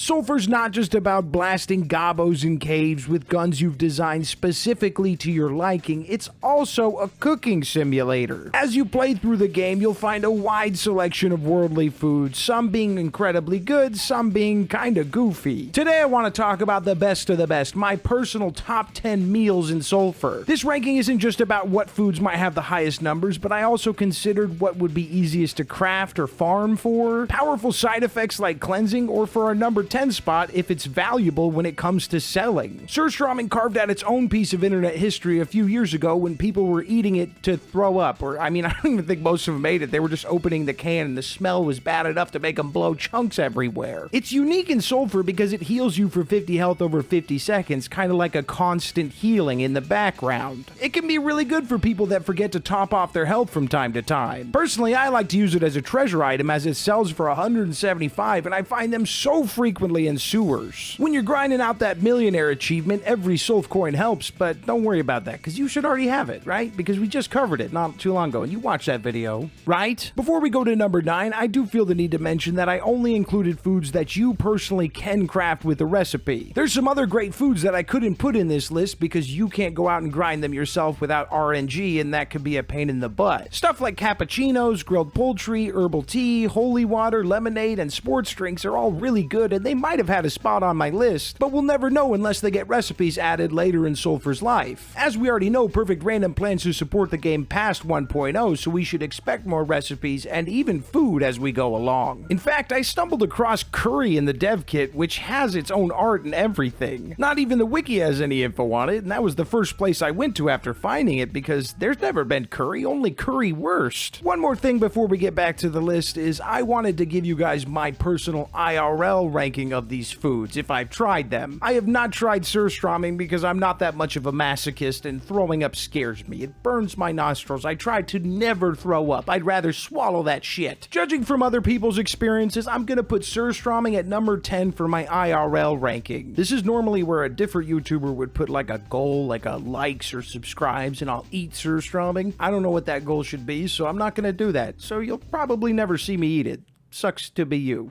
Sulfur's not just about blasting gobos in caves with guns you've designed specifically to your liking, it's also a cooking simulator. As you play through the game, you'll find a wide selection of worldly foods, some being incredibly good, some being kinda goofy. Today I want to talk about the best of the best, my personal top 10 meals in Sulfur. This ranking isn't just about what foods might have the highest numbers, but I also considered what would be easiest to craft or farm for, powerful side effects like cleansing, or for a number 10 spot if it's valuable when it comes to selling. Surstromming carved out its own piece of internet history a few years ago when people were eating it to throw up, or I don't even think most of them ate it. They were just opening the can and the smell was bad enough to make them blow chunks everywhere. It's unique in Sulfur because it heals you for 50 health over 50 seconds, kind of like a constant healing in the background. It can be really good for people that forget to top off their health from time to time. Personally, I like to use it as a treasure item as it sells for 175 and I find them so frequently in sewers. When you're grinding out that millionaire achievement, every Sulf coin helps, but don't worry about that because you should already have it, right? Because we just covered it not too long ago and you watched that video, right? Before we go to number 9, I do feel the need to mention that I only included foods that you personally can craft with the recipe. There's some other great foods that I couldn't put in this list because you can't go out and grind them yourself without RNG and that could be a pain in the butt. Stuff like cappuccinos, grilled poultry, herbal tea, holy water, lemonade, and sports drinks are all really good and they might have had a spot on my list, but we'll never know unless they get recipes added later in Sulfur's life. As we already know, Perfect Random plans to support the game past 1.0, so we should expect more recipes and even food as we go along. In fact, I stumbled across curry in the dev kit, which has its own art and everything. Not even the wiki has any info on it, and that was the first place I went to after finding it because there's never been curry, only currywurst. One more thing before we get back to the list is I wanted to give you guys my personal IRL ranking of these foods if I've tried them. I have not tried Surstromming because I'm not that much of a masochist and throwing up scares me. It burns my nostrils. I try to never throw up. I'd rather swallow that shit. Judging from other people's experiences, I'm gonna put Surstromming at number 10 for my IRL ranking. This is normally where a different YouTuber would put like a goal, like a likes or subscribes, and I'll eat Surstromming. I don't know what that goal should be, so I'm not gonna do that. So you'll probably never see me eat it. Sucks to be you.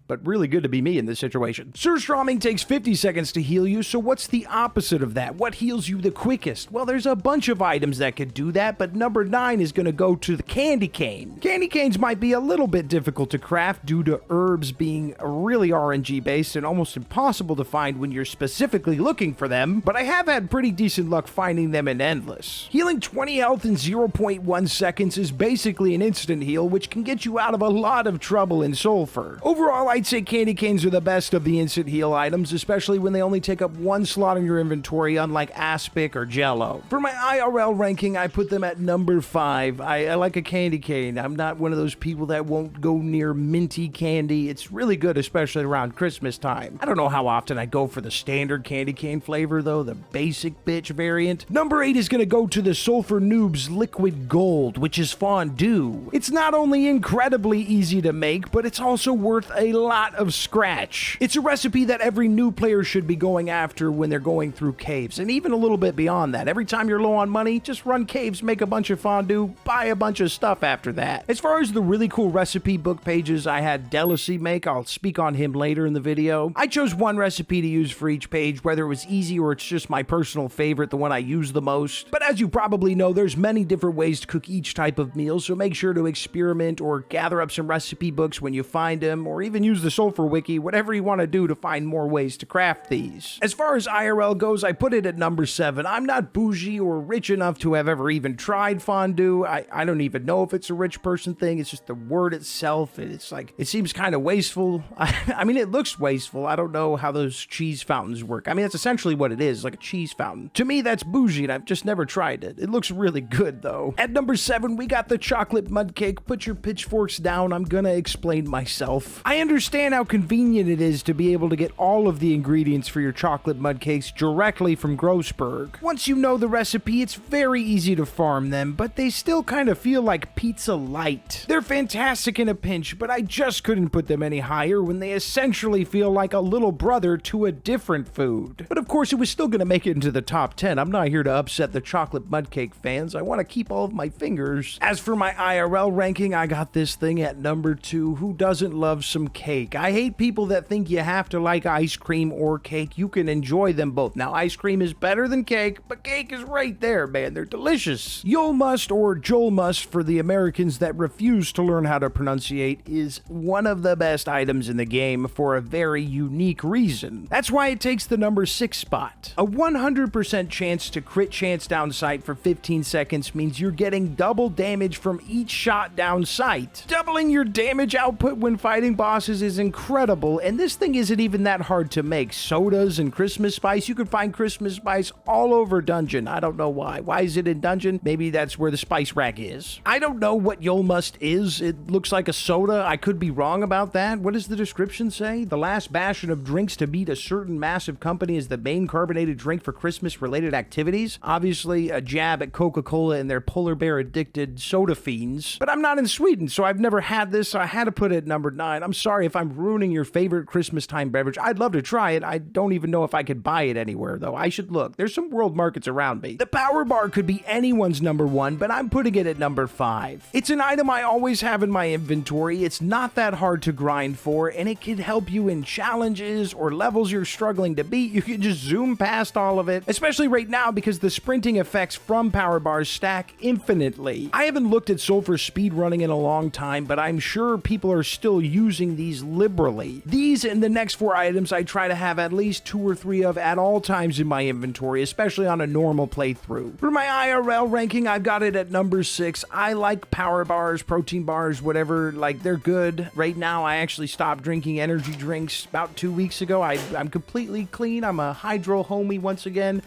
But really good to be me in this situation. Surstromming takes 50 seconds to heal you, so what's the opposite of that? What heals you the quickest? Well, there's a bunch of items that could do that, but number 9 is going to go to the candy cane. Candy canes might be a little bit difficult to craft due to herbs being really RNG based and almost impossible to find when you're specifically looking for them, but I have had pretty decent luck finding them in Endless. Healing 20 health in 0.1 seconds is basically an instant heal, which can get you out of a lot of trouble in Sulfur. Overall, I'd say candy canes are the best of the instant heal items, especially when they only take up one slot in your inventory, unlike Aspic or Jello. For my IRL ranking, I put them at number 5. I like a candy cane. I'm not one of those people that won't go near minty candy. It's really good, especially around Christmas time. I don't know how often I go for the standard candy cane flavor, though, the basic bitch variant. Number 8 is going to go to the Sulfur Noob's Liquid Gold, which is fondue. It's not only incredibly easy to make, but it's also worth a lot of scratch. It's a recipe that every new player should be going after when they're going through caves, and even a little bit beyond that. Every time you're low on money, just run caves, make a bunch of fondue, buy a bunch of stuff after that. As far as the really cool recipe book pages I had Delacy make, I'll speak on him later in the video. I chose one recipe to use for each page, whether it was easy or it's just my personal favorite, the one I use the most. But as you probably know, there's many different ways to cook each type of meal, so make sure to experiment or gather up some recipe books when you find them, or even use the Sulfur Wiki, whatever you want to do to find more ways to craft these. As far as IRL goes, I put it at number 7. I'm not bougie or rich enough to have ever even tried fondue. I don't even know if it's a rich person thing. It's just the word itself. It's like, it seems kind of wasteful. I mean, it looks wasteful. I don't know how those cheese fountains work. I mean, that's essentially what it is, like a cheese fountain. To me, that's bougie, and I've just never tried it. It looks really good, though. At number 7, we got the chocolate mudcake. Put your pitchforks down. I'm gonna explain myself. I understand how convenient it is to be able to get all of the ingredients for your chocolate mud cakes directly from Grossberg. Once you know the recipe, it's very easy to farm them, but they still kind of feel like pizza light. They're fantastic in a pinch, but I just couldn't put them any higher when they essentially feel like a little brother to a different food. But of course, it was still gonna make it into the top 10. I'm not here to upset the chocolate mud cake fans. I want to keep all of my fingers. As for my IRL ranking, I got this thing at number 2. Who doesn't love some cake? cake. I hate people that think you have to like ice cream or cake. You can enjoy them both. Now, ice cream is better than cake, but cake is right there, man. They're delicious. Julmust, or Julmust for the Americans that refuse to learn how to pronunciate, is one of the best items in the game for a very unique reason. That's why it takes the number 6 spot. A 100% chance to crit chance down sight for 15 seconds means you're getting double damage from each shot down sight. Doubling your damage output when fighting bosses is incredible, and this thing isn't even that hard to make. Sodas and Christmas spice, you can find Christmas spice all over Dungeon. I don't know why. Why is it in Dungeon? Maybe that's where the spice rack is. I don't know what Julmust is. It looks like a soda. I could be wrong about that. What does the description say? The last bastion of drinks to beat a certain massive company is the main carbonated drink for Christmas-related activities. Obviously, a jab at Coca-Cola and their polar bear-addicted soda fiends. But I'm not in Sweden, so I've never had this, so I had to put it at number 9. I'm sorry if I'm ruining your favorite Christmas time beverage. I'd love to try it. I don't even know if I could buy it anywhere, though. I should look. There's some world markets around me. The Power Bar could be anyone's number 1, but I'm putting it at number 5. It's an item I always have in my inventory. It's not that hard to grind for, and it can help you in challenges or levels you're struggling to beat. You can just zoom past all of it, especially right now because the sprinting effects from Power Bars stack infinitely. I haven't looked at Sulfur speedrunning in a long time, but I'm sure people are still using these liberally. These and the next 4 items I try to have at least 2 or 3 of at all times in my inventory, especially on a normal playthrough. For my IRL ranking, I've got it at number 6. I like Power Bars, protein bars, whatever, like they're good. Right now, I actually stopped drinking energy drinks about 2 weeks ago. I'm completely clean. I'm a hydro homie once again.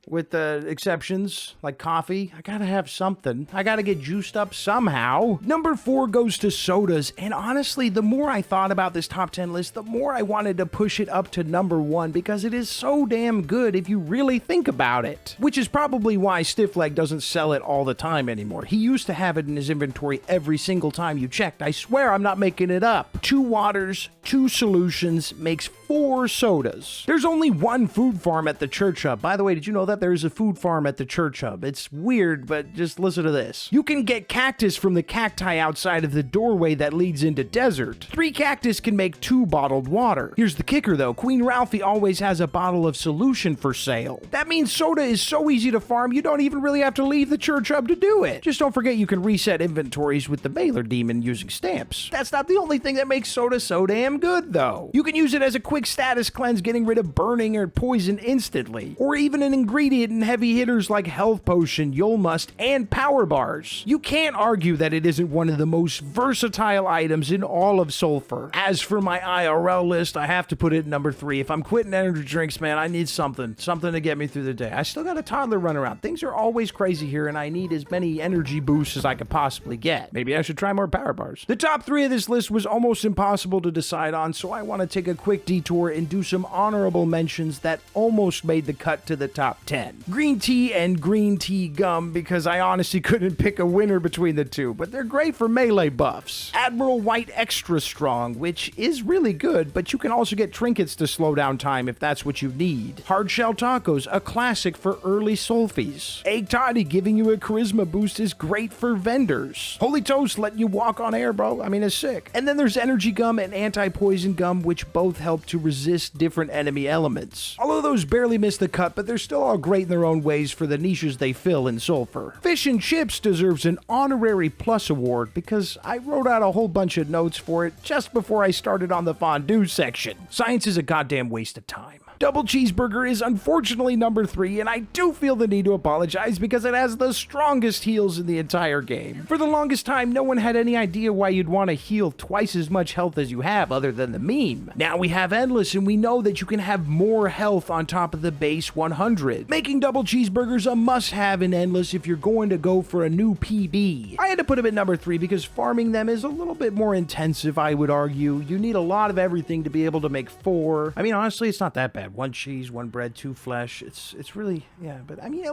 With the exceptions, like coffee. I gotta have something. I gotta get juiced up somehow. Number 4 goes to sodas, and honestly, the more I thought about this top 10 list, the more I wanted to push it up to number 1 because it is so damn good if you really think about it. Which is probably why Stiffleg doesn't sell it all the time anymore. He used to have it in his inventory every single time you checked. I swear I'm not making it up. 2 waters, 2 solutions makes 4 sodas. There's only 1 food farm at the church hub. By the way, did you know that there's a food farm at the church hub? It's weird, but just listen to this. You can get cactus from the cacti outside of the doorway that leads into desert. 3 cactus can make 2 bottled water. Here's the kicker though. Queen Ralphie always has a bottle of solution for sale. That means soda is so easy to farm, you don't even really have to leave the church hub to do it. Just don't forget you can reset inventories with the Mailer Demon using stamps. That's not the only thing that makes soda so damn good though. You can use it as a quick status cleanse, getting rid of burning or poison instantly, or even an ingredient in heavy hitters like Health Potion, Julmust, and Power Bars. You can't argue that it isn't one of the most versatile items in all of Sulfur. As for my IRL list, I have to put it at number 3. If I'm quitting energy drinks, man, I need something to get me through the day. I still got a toddler running around. Things are always crazy here, and I need as many energy boosts as I could possibly get. Maybe I should try more Power Bars. The top 3 of this list was almost impossible to decide on, so I want to take a quick detour and do some honorable mentions that almost made the cut to the top 10. Green tea and green tea gum, because I honestly couldn't pick a winner between the 2, but they're great for melee buffs. Admiral White Extra Strong, which is really good, but you can also get trinkets to slow down time if that's what you need. Hard Shell Tacos, a classic for early sulfies. Egg Toddy, giving you a charisma boost, is great for vendors. Holy Toast, letting you walk on air, bro. I mean, it's sick. And then there's Energy Gum and Anti-Poison Gum, which both help to resist different enemy elements. All of those barely miss the cut, but they're still all great in their own ways for the niches they fill in Sulfur. Fish and Chips deserves an honorary plus award because I wrote out a whole bunch of notes for it just before I started on the fondue section. Science is a goddamn waste of time. Double Cheeseburger is unfortunately number 3, and I do feel the need to apologize because it has the strongest heals in the entire game. For the longest time, no one had any idea why you'd want to heal twice as much health as you have other than the meme. Now we have Endless, and we know that you can have more health on top of the base 100, making Double Cheeseburgers a must-have in Endless if you're going to go for a new PB. I had to put them at number 3 because farming them is a little bit more intensive, I would argue. You need a lot of everything to be able to make 4. I mean, honestly, it's not that bad. 1 cheese, 1 bread, 2 flesh. It's really, yeah, but I mean,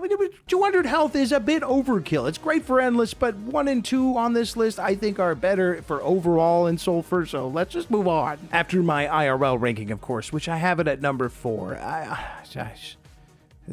200 health is a bit overkill. It's great for Endless, but 1 and 2 on this list I think are better for overall in Sulfur, so let's just move on. After my IRL ranking, of course, which I have it at number 4.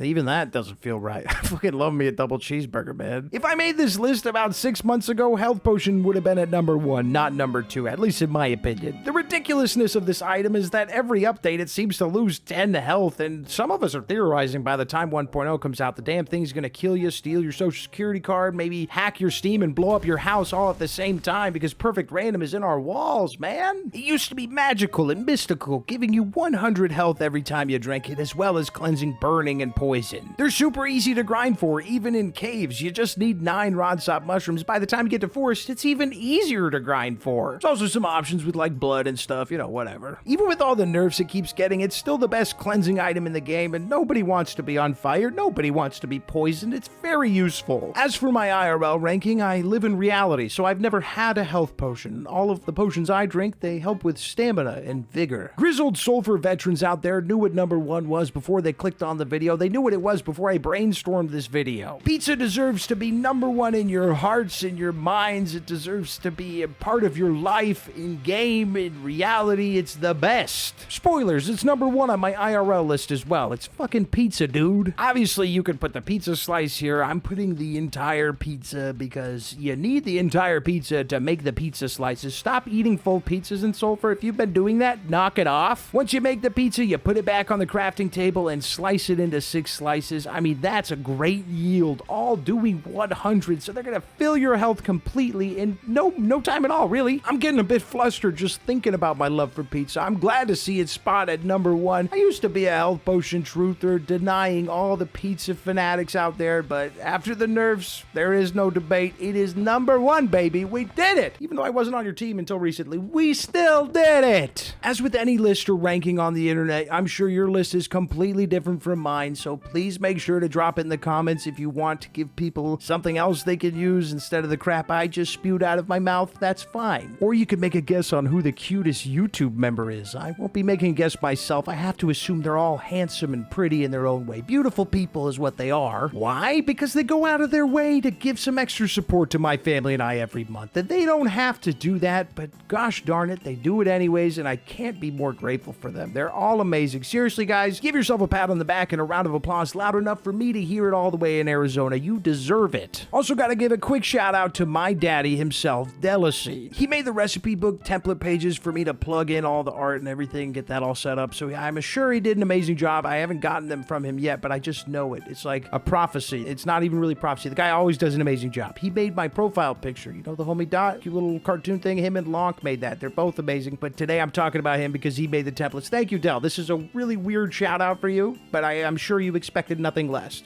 Even that doesn't feel right. I fucking love me a double cheeseburger, man. If I made this list about 6 months ago, health potion would have been at number 1, not number 2, at least in my opinion. The ridiculousness of this item is that every update it seems to lose 10 health, and some of us are theorizing by the time 1.0 comes out, the damn thing's gonna kill you, steal your social security card, maybe hack your Steam and blow up your house all at the same time because perfect random is in our walls, man. It used to be magical and mystical, giving you 100 health every time you drank it, as well as cleansing, burning, and poison. They're super easy to grind for, even in caves. You just need 9 Rodsop mushrooms. By the time you get to forest, it's even easier to grind for. There's also some options with like blood and stuff, you know, whatever. Even with all the nerfs it keeps getting, it's still the best cleansing item in the game, and nobody wants to be on fire, nobody wants to be poisoned. It's very useful. As for my IRL ranking, I live in reality, so I've never had a health potion. All of the potions I drink, they help with stamina and vigor. Grizzled sulfur veterans out there knew what number 1 was before they clicked on the video. They knew what it was before I brainstormed this video. Pizza deserves to be number 1 in your hearts, in your minds. It deserves to be a part of your life, in game, in reality. It's the best. Spoilers, it's number 1 on my IRL list as well. It's fucking pizza, dude. Obviously, you could put the pizza slice here. I'm putting the entire pizza because you need the entire pizza to make the pizza slices. Stop eating full pizzas in Sulfur. If you've been doing that, knock it off. Once you make the pizza, you put it back on the crafting table and slice it into 6 slices. I mean, that's a great yield, all doing 100, so they're gonna fill your health completely in no time at all, really. I'm getting a bit flustered just thinking about my love for pizza. I'm glad to see it spot at number 1. I used to be a health potion truther, denying all the pizza fanatics out there, but after the nerfs, there is no debate. It is number 1, baby. We did it! Even though I wasn't on your team until recently, we still did it! As with any list or ranking on the internet, I'm sure your list is completely different from mine, so please make sure to drop it in the comments if you want to give people something else they could use instead of the crap I just spewed out of my mouth. That's fine. Or you could make a guess on who the cutest YouTube member is. I won't be making a guess myself. I have to assume they're all handsome and pretty in their own way. Beautiful people is what they are. Why? Because they go out of their way to give some extra support to my family and I every month. And they don't have to do that, but gosh darn it, they do it anyways, and I can't be more grateful for them. They're all amazing. Seriously, guys, give yourself a pat on the back and a round of applause loud enough for me to hear it all the way in Arizona. You deserve it. Also gotta give a quick shout out to my daddy himself, Delacy. He made the recipe book template pages for me to plug in all the art and everything, get that all set up, so I'm sure he did an amazing job. I haven't gotten them from him yet, but I just know it. It's like a prophecy. It's not even really prophecy. The guy always does an amazing job. He made my profile picture. You know the homie Dot? Cute little cartoon thing? Him and Lonk made that. They're both amazing, but today I'm talking about him because he made the templates. Thank you, Del. This is a really weird shout out for you, but I'm sure you expected nothing less.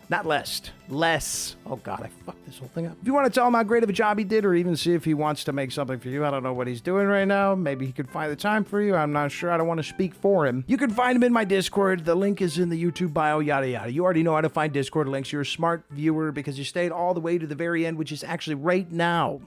Not less. Oh God, I fucked this whole thing up. If you want to tell him how great of a job he did, or even see if he wants to make something for you, I don't know what he's doing right now. Maybe he could find the time for you. I'm not sure. I don't want to speak for him. You can find him in my Discord. The link is in the YouTube bio, yada yada. You already know how to find Discord links. You're a smart viewer because you stayed all the way to the very end, which is actually right now.